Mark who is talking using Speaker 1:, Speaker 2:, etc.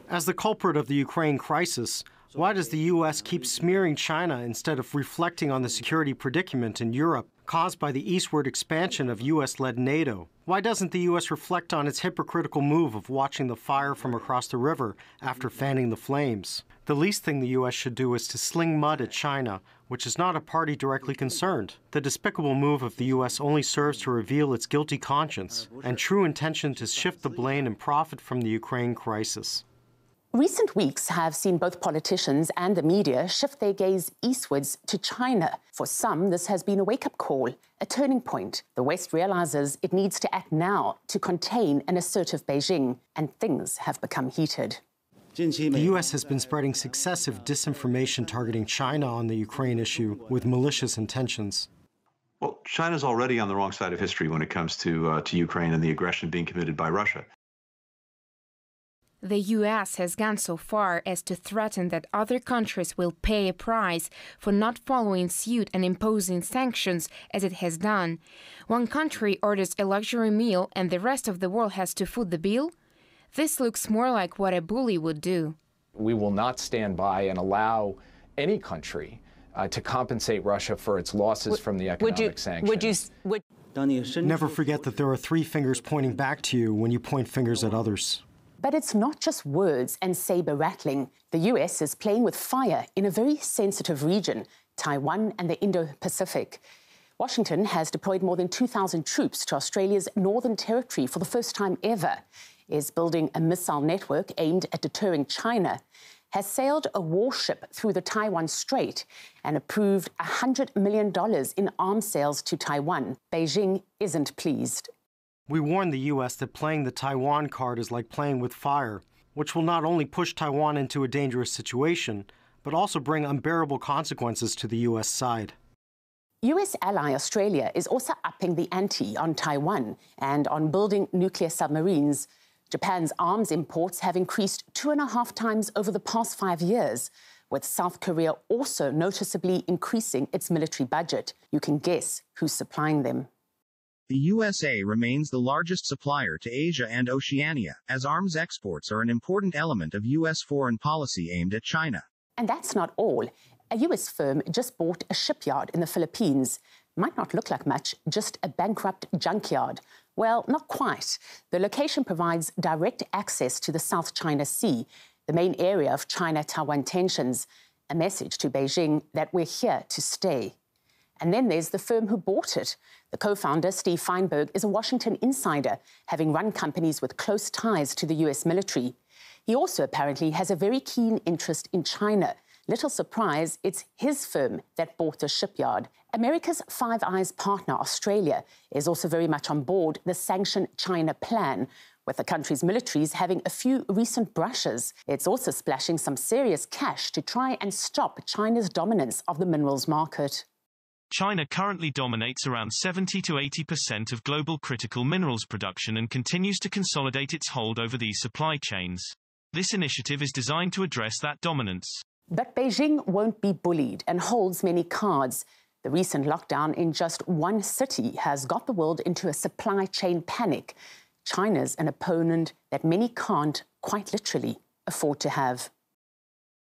Speaker 1: As the culprit of the Ukraine crisis, why does the U.S. keep smearing China instead of reflecting on the security predicament in Europe caused by the eastward expansion of U.S.-led NATO? Why doesn't the U.S. reflect on its hypocritical move of watching the fire from across the river after fanning the flames? The least thing the U.S. should do is to sling mud at China, which is not a party directly concerned. The despicable move of the U.S. only serves to reveal its guilty conscience and true intention to shift the blame and profit from the Ukraine crisis.
Speaker 2: Recent weeks have seen both politicians and the media shift their gaze eastwards to China. For some, this has been a wake-up call, a turning point. The West realizes it needs to act now to contain an assertive Beijing, and things have become heated.
Speaker 1: The U.S. has been spreading successive disinformation targeting China on the Ukraine issue with malicious intentions.
Speaker 3: Well, China's already on the wrong side of history when it comes to Ukraine and the aggression being committed by Russia.
Speaker 4: The U.S. has gone so far as to threaten that other countries will pay a price for not following suit and imposing sanctions as it has done. One country orders a luxury meal and the rest of the world has to foot the bill? This looks more like what a bully would do.
Speaker 5: We will not stand by and allow any country to compensate Russia for its losses from the economic sanctions.
Speaker 1: Never forget that there are three fingers pointing back to you when you point fingers at others.
Speaker 2: But it's not just words and saber rattling. The U.S. is playing with fire in a very sensitive region, Taiwan and the Indo-Pacific. Washington has deployed more than 2,000 troops to Australia's Northern Territory for the first time ever, is building a missile network aimed at deterring China, has sailed a warship through the Taiwan Strait and approved $100 million in arms sales to Taiwan. Beijing isn't pleased.
Speaker 1: We warn the U.S. that playing the Taiwan card is like playing with fire, which will not only push Taiwan into a dangerous situation, but also bring unbearable consequences to the U.S. side.
Speaker 2: U.S. ally Australia is also upping the ante on Taiwan and on building nuclear submarines. Japan's arms imports have increased 2.5 times over the past 5 years, with South Korea also noticeably increasing its military budget. You can guess who's supplying them.
Speaker 6: The USA remains the largest supplier to Asia and Oceania, as arms exports are an important element of U.S. foreign policy aimed at China.
Speaker 2: And that's not all. A U.S. firm just bought a shipyard in the Philippines. Might not look like much, just a bankrupt junkyard. Well, not quite. The location provides direct access to the South China Sea, the main area of China-Taiwan tensions, a message to Beijing that we're here to stay. And then there's the firm who bought it. The co-founder, Steve Feinberg, is a Washington insider, having run companies with close ties to the U.S. military. He also apparently has a very keen interest in China. Little surprise, it's his firm that bought the shipyard. America's Five Eyes partner, Australia, is also very much on board the Sanction China plan, with the country's militaries having a few recent brushes. It's also splashing some serious cash to try and stop China's dominance of the minerals market.
Speaker 7: China currently dominates around 70 to 80% of global critical minerals production and continues to consolidate its hold over these supply chains. This initiative is designed to address that dominance.
Speaker 2: But Beijing won't be bullied and holds many cards. The recent lockdown in just one city has got the world into a supply chain panic. China's an opponent that many can't, quite literally, afford to have.